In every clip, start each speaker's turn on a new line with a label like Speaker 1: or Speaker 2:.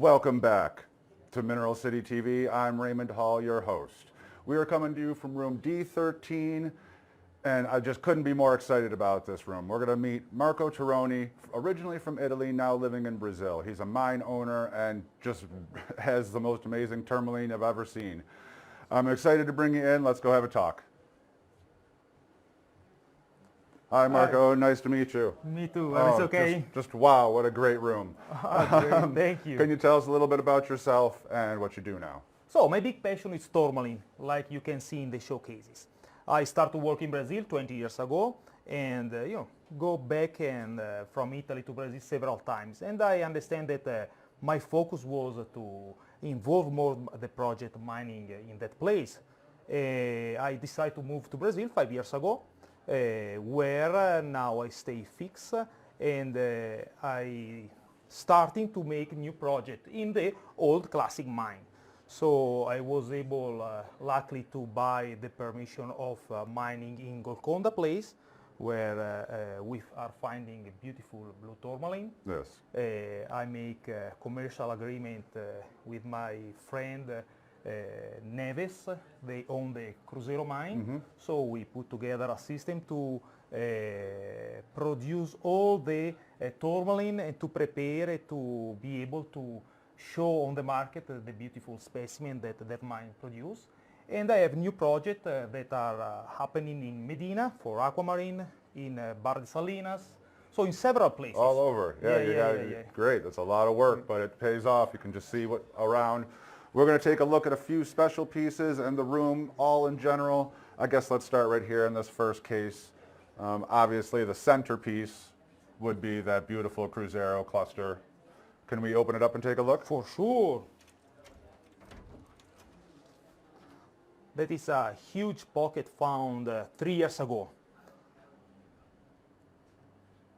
Speaker 1: Welcome back to Mineral City TV. I'm Raymond Hall, your host. We are coming to you from room D13, and I just couldn't be more excited about this room. We're going to meet Marco Tironi, originally from Italy, now living in Brazil. He's a mine owner and just has the most amazing tourmaline I've ever seen. I'm excited to bring you in. Let's go have a talk. Hi, Marco. Hi. Nice to meet you.
Speaker 2: Me too. It's okay.
Speaker 1: Just wow, what a great room.
Speaker 2: Thank you.
Speaker 1: Can you tell us a little bit about yourself and what you do now?
Speaker 2: So, my big passion is tourmaline, like you can see in the showcases. I started to work in Brazil 20 years ago, and go back and from Italy to Brazil several times. And I understand that my focus was to involve more the project mining in that place. I decided to move to Brazil 5 years ago. Where now I stay fixed, and I starting to make new project in the old classic mine. So I was able, luckily, to buy the permission of mining in Golconda place, where we are finding a beautiful blue tourmaline.
Speaker 1: Yes.
Speaker 2: I make a commercial agreement with my friend Neves. They own the Cruzeiro mine, so we put together a system to produce all the tourmaline and to prepare to be able to show on the market the beautiful specimen that mine produce. And I have new projects that are happening in Medina for aquamarine, in Bar de Salinas, so in several places.
Speaker 1: All over. Yeah. Great. That's a lot of work, but it pays off. You can just see what around. We're going to take a look at a few special pieces and the room all in general. I guess let's start right here in this first case. Obviously the centerpiece would be that beautiful Cruzero Cluster. Can we open it up and take a look?
Speaker 2: For sure. That is a huge pocket found 3 years ago.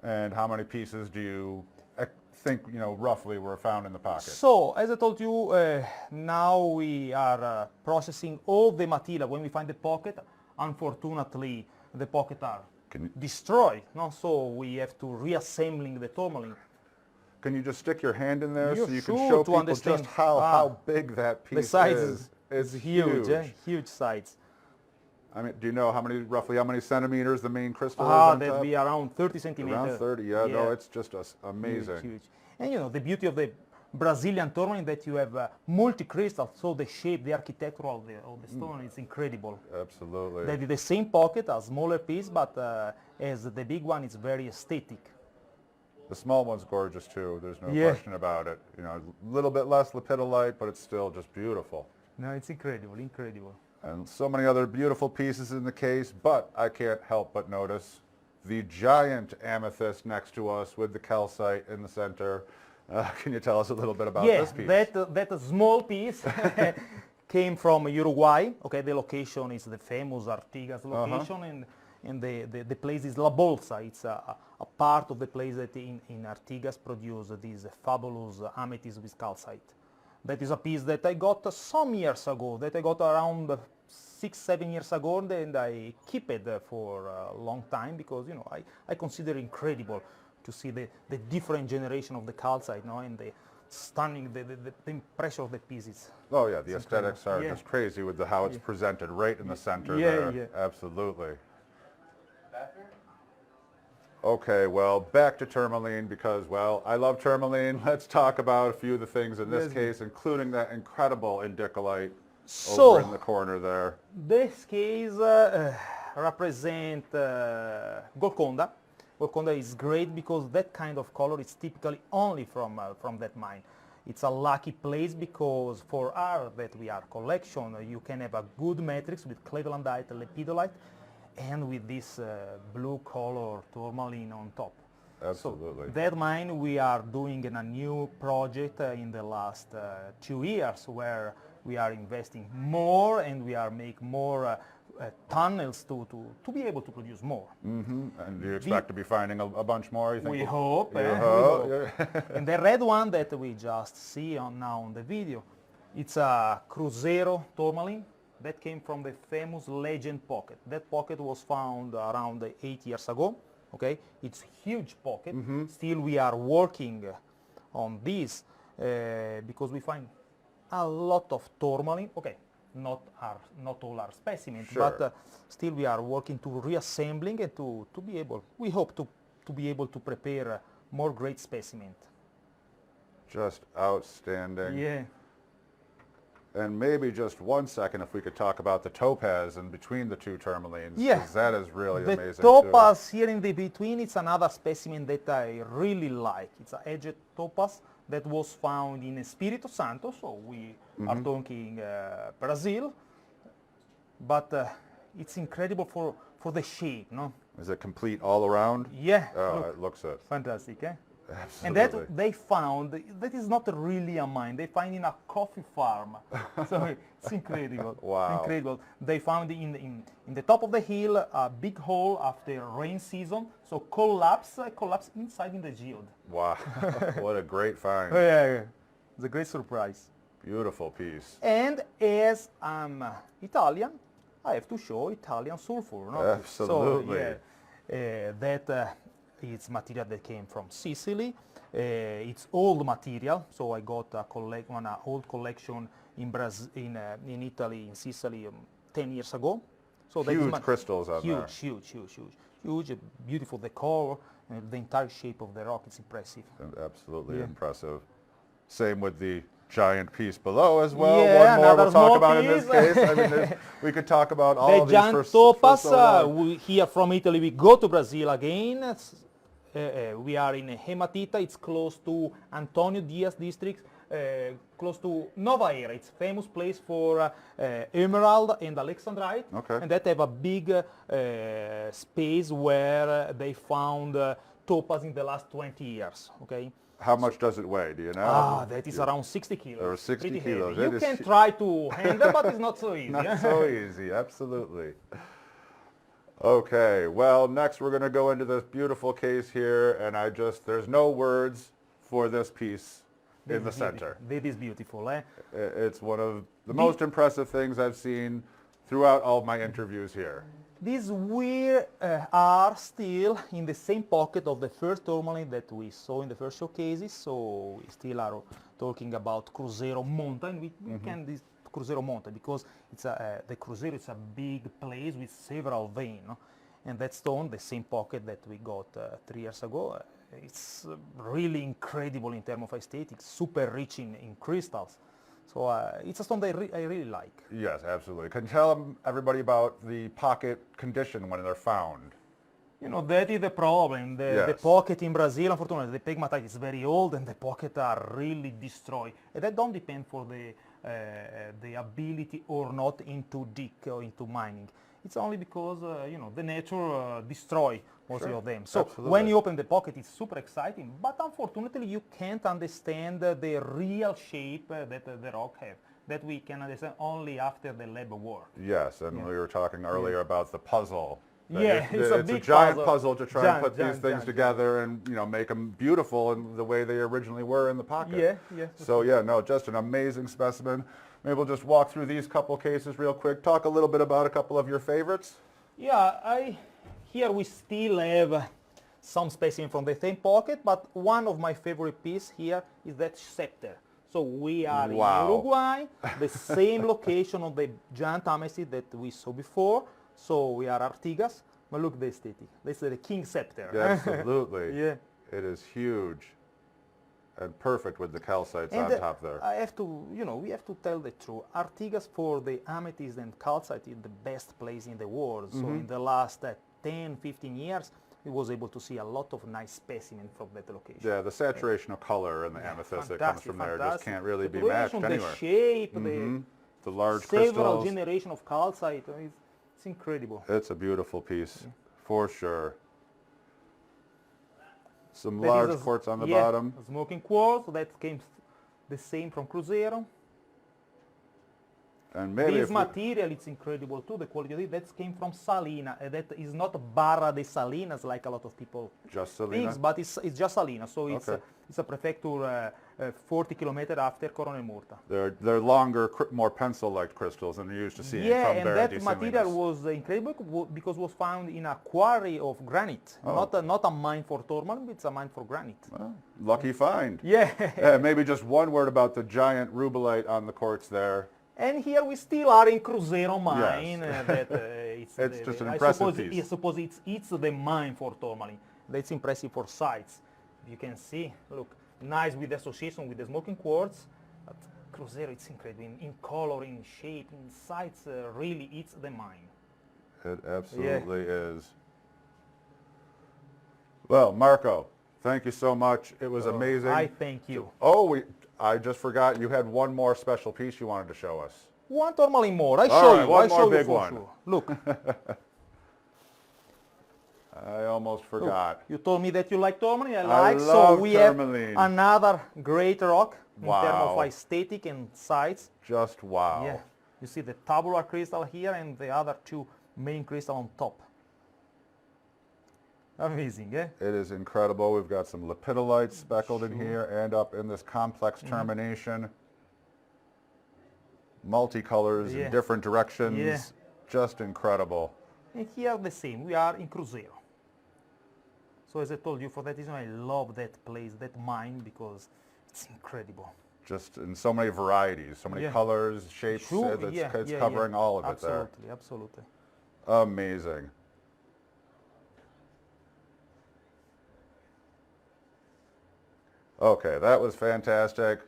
Speaker 1: And how many pieces do you think, roughly were found in the pocket?
Speaker 2: So, as I told you, now we are processing all the material. When we find the pocket, unfortunately, the pocket are destroyed. No? So we have to reassembling the tourmaline.
Speaker 1: Can you just stick your hand in there so you
Speaker 2: sure,
Speaker 1: can show people just how big that piece is?
Speaker 2: The size
Speaker 1: is
Speaker 2: huge. Huge size.
Speaker 1: I mean, do you know roughly how many centimeters the main crystal is on
Speaker 2: that'd
Speaker 1: top?
Speaker 2: be around 30 centimeters.
Speaker 1: Around 30, yeah. No, it's just amazing.
Speaker 2: Huge. And the beauty of the Brazilian tourmaline that you have multi-crystal, so the shape, the architectural of the stone is incredible.
Speaker 1: Absolutely.
Speaker 2: They did the same pocket, a smaller piece, but as the big one, it's very aesthetic.
Speaker 1: The small one's gorgeous too. There's no question about it. A little bit less lepidolite, but it's still just beautiful.
Speaker 2: No, it's incredible.
Speaker 1: And so many other beautiful pieces in the case, but I can't help but notice the giant amethyst next to us with the calcite in the center. Can you tell us a little bit about this piece?
Speaker 2: That small piece came from Uruguay. Okay, the location is the famous Artigas location, and the place is La Bolsa. It's a part of the place that in Artigas produce these fabulous amethyst with calcite. That is a piece that I got some years ago, that I got around 6-7 years ago, and I keep it for a long time because, I consider it incredible to see the different generation of the calcite, and the stunning, the impression of the pieces.
Speaker 1: Oh yeah, the aesthetics are just crazy with how it's presented right in the center there. Yeah. Absolutely. Okay, well, back to tourmaline because, I love tourmaline. Let's talk about a few of the things in this case, including that incredible indicolite over in the corner there.
Speaker 2: This case represents Golconda. Golconda is great because that kind of color is typically only from that mine. It's a lucky place because for our that we are collection, you can have a good matrix with clevelandite, lepidolite, and with this blue color tourmaline on top.
Speaker 1: Absolutely.
Speaker 2: So that mine we are doing in a new project in the last 2 years where we are investing more and we are make more tunnels to be able to produce more.
Speaker 1: And do you expect to be finding a bunch more, you think?
Speaker 2: We hope.
Speaker 1: We hope.
Speaker 2: And the red one that we just see now on the video, it's a Cruzeiro Tourmaline. That came from the famous legend pocket. That pocket was found around 8 years ago. Okay, it's huge pocket. Still we are working on this. because we find a lot of tourmaline. Okay, not all our specimens,
Speaker 1: Sure.
Speaker 2: but still we are working to reassembling and to be able, we hope to be able to prepare more great specimens.
Speaker 1: Just outstanding.
Speaker 2: Yeah.
Speaker 1: And maybe just 1 second if we could talk about the topaz in between the two tourmalines.
Speaker 2: Yeah.
Speaker 1: 'Cause that is really
Speaker 2: The
Speaker 1: amazing
Speaker 2: topaz here in the between, it's another specimen that I really like. It's an edged topaz that was found in Espírito Santo, so we are talking Brazil. But it's incredible for the shape, no?
Speaker 1: too. Is it complete all around?
Speaker 2: Yeah,
Speaker 1: Oh,
Speaker 2: look,
Speaker 1: it looks it.
Speaker 2: fantastic, eh?
Speaker 1: Absolutely.
Speaker 2: And that they found, that is not really a mine, they find in a coffee farm. So it's incredible.
Speaker 1: Wow.
Speaker 2: Incredible. They found in the top of the hill a big hole after rain season, so collapse inside in the geode.
Speaker 1: Wow. What a great find.
Speaker 2: Yeah, it's a great surprise.
Speaker 1: Beautiful piece.
Speaker 2: And as I'm Italian, I have to show Italian sulfur, no?
Speaker 1: Absolutely.
Speaker 2: So, yeah, that it's material that came from Sicily. It's old material, so I got an old collection in in Italy, in Sicily, 10 years ago. So that is
Speaker 1: Huge crystals on there.
Speaker 2: huge, beautiful. The color, the entire shape of the rock is impressive.
Speaker 1: Absolutely
Speaker 2: Yeah.
Speaker 1: impressive. Same with the giant piece below as well.
Speaker 2: Yeah,
Speaker 1: One more
Speaker 2: another
Speaker 1: we'll talk
Speaker 2: small
Speaker 1: about in this
Speaker 2: piece.
Speaker 1: case. I mean, we could talk about all
Speaker 2: The
Speaker 1: of these
Speaker 2: giant
Speaker 1: for
Speaker 2: topaz,
Speaker 1: so long.
Speaker 2: here from Italy we go to Brazil again. We are in Hematita, it's close to Antonio Diaz district, close to Nova Era. It's a famous place for emerald and alexandrite.
Speaker 1: Okay.
Speaker 2: And that have a big space where they found topaz in the last 20 years. Okay.
Speaker 1: How much does it weigh? Do you know?
Speaker 2: That is around 60 kilos.
Speaker 1: Or 60
Speaker 2: Pretty
Speaker 1: kilos.
Speaker 2: heavy.
Speaker 1: It
Speaker 2: You
Speaker 1: is
Speaker 2: can
Speaker 1: hu-
Speaker 2: try to handle, but it's not so easy.
Speaker 1: Not so easy, absolutely. Okay, well, next we're going to go into this beautiful case here, and there's no words for this piece in the center.
Speaker 2: That is beautiful, eh?
Speaker 1: It's one of the most impressive things I've seen throughout all my interviews here.
Speaker 2: These we are still in the same pocket of the first tourmaline that we saw in the first showcases, so we still are talking about Cruzeiro Mountain. We can this Cruzeiro Mountain because it's the Cruzeiro is a big place with several veins, no? And that stone, the same pocket that we got 3 years ago, it's really incredible in terms of aesthetics, super rich in crystals. So it's a stone that I really like.
Speaker 1: Yes, absolutely. Can you tell everybody about the pocket condition when they're found?
Speaker 2: You know, that is the problem. The
Speaker 1: Yes.
Speaker 2: pocket in Brazil, unfortunately, the pegmatite is very old and the pockets are really destroyed. And that don't depend for the ability or not into dig or into mining. It's only because, the nature destroy most of them. So
Speaker 1: Absolutely.
Speaker 2: when you open the pocket, it's super exciting, but unfortunately you can't understand the real shape that the rock have. That we can understand only after the lab work.
Speaker 1: Yes, and we were talking earlier about the puzzle. That
Speaker 2: Yeah, it's a big
Speaker 1: giant
Speaker 2: puzzle.
Speaker 1: to try
Speaker 2: Giant,
Speaker 1: and put these
Speaker 2: giant,
Speaker 1: things
Speaker 2: giant,
Speaker 1: together and make them beautiful in the way they originally were in the pocket.
Speaker 2: Yeah.
Speaker 1: So yeah, no, just an amazing specimen. Maybe we'll just walk through these couple cases real quick. Talk a little bit about a couple of your favorites.
Speaker 2: Yeah, here we still have some specimen from the same pocket, but one of my favorite piece here is that scepter. So we are
Speaker 1: Wow.
Speaker 2: in Uruguay, the same location of the giant amethyst that we saw before. So we are Artigas, but look the aesthetic. This is the king scepter.
Speaker 1: Absolutely.
Speaker 2: Yeah.
Speaker 1: It is huge and perfect with the calcites
Speaker 2: And
Speaker 1: on top there.
Speaker 2: I have to, we have to tell the truth. Artigas for the amethyst and calcite is the best place in the world. So in the last 10, 15 years, we was able to see a lot of nice specimens from that location.
Speaker 1: Yeah, the saturation of color in the amethyst that comes from there just can't really be matched
Speaker 2: The
Speaker 1: anywhere.
Speaker 2: shape,
Speaker 1: The large
Speaker 2: several
Speaker 1: crystals.
Speaker 2: generation of calcite, it's incredible.
Speaker 1: It's a beautiful piece, for sure. Some
Speaker 2: That
Speaker 1: large
Speaker 2: is
Speaker 1: quartz on the bottom.
Speaker 2: a smoking quartz, that came the same from Cruzeiro.
Speaker 1: And maybe
Speaker 2: This
Speaker 1: if we,
Speaker 2: material, it's incredible too, the quality of it, that came from Salina. That is not Barra de Salinas like a lot of people
Speaker 1: just Selena.
Speaker 2: think, but it's just Salina. So it's,
Speaker 1: Okay.
Speaker 2: it's a prefecture 40 kilometers after Coronel Murta.
Speaker 1: They're longer, more pencil-like crystals than you're used to seeing
Speaker 2: Yeah,
Speaker 1: from
Speaker 2: and
Speaker 1: Barra
Speaker 2: that
Speaker 1: di
Speaker 2: material
Speaker 1: Salinas.
Speaker 2: was incredible because it was found in a quarry of granite.
Speaker 1: Oh.
Speaker 2: Not a mine for tourmaline, but it's a mine for granite.
Speaker 1: Well, lucky find.
Speaker 2: Yeah.
Speaker 1: Maybe just one word about the giant rubellite on the quartz there.
Speaker 2: And here we still are in Cruzeiro mine.
Speaker 1: Yes. It's just an impressive piece.
Speaker 2: I suppose it's the mine for tourmaline. That's impressive for sites. You can see, look, nice with the association with the smoking quartz. But Cruzeiro, it's incredible in color, in shape, in sites. Really, it's the mine.
Speaker 1: It absolutely is. Well, Marco, thank you so much. It was amazing.
Speaker 2: I thank you.
Speaker 1: Oh, I just forgot you had one more special piece you wanted to show us.
Speaker 2: One tourmaline more. I
Speaker 1: All
Speaker 2: show
Speaker 1: right,
Speaker 2: you.
Speaker 1: one
Speaker 2: I
Speaker 1: more
Speaker 2: show
Speaker 1: big
Speaker 2: you for
Speaker 1: one.
Speaker 2: sure. Look,
Speaker 1: I almost forgot.
Speaker 2: you told me that you like tourmaline. I
Speaker 1: I
Speaker 2: like.
Speaker 1: love
Speaker 2: So we
Speaker 1: tourmaline.
Speaker 2: have another great rock in terms
Speaker 1: Wow.
Speaker 2: of aesthetic and size.
Speaker 1: Just wow.
Speaker 2: Yeah. You see the tabular crystal here and the other two main crystal on top. Amazing, eh?
Speaker 1: It is incredible. We've got some lepidolite speckled in here and up in this complex termination. Multicolors in different directions.
Speaker 2: Yeah.
Speaker 1: Just incredible.
Speaker 2: And here the same. We are in Cruzeiro. So as I told you, for that reason I love that place, that mine, because it's incredible.
Speaker 1: Just in so many varieties, so many colors, shapes.
Speaker 2: Sure,
Speaker 1: It's covering all of it there.
Speaker 2: Absolutely, absolutely.
Speaker 1: Amazing. Okay, that was fantastic.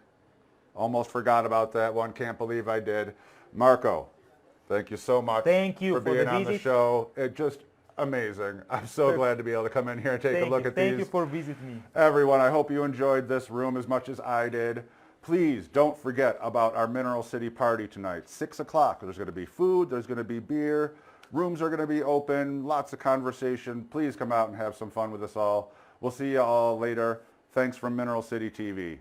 Speaker 1: Almost forgot about that one. Can't believe I did. Marco, thank you so much
Speaker 2: Thank you
Speaker 1: for
Speaker 2: for
Speaker 1: being
Speaker 2: the
Speaker 1: on the
Speaker 2: visit.
Speaker 1: show. It just amazing. I'm so glad to be able to come in here and take a look at
Speaker 2: Thank
Speaker 1: these.
Speaker 2: you for visiting me.
Speaker 1: Everyone, I hope you enjoyed this room as much as I did. Please don't forget about our Mineral City party tonight, 6 o'clock. There's going to be food, there's going to be beer, rooms are going to be open, lots of conversation. Please come out and have some fun with us all. We'll see you all later. Thanks from Mineral City TV.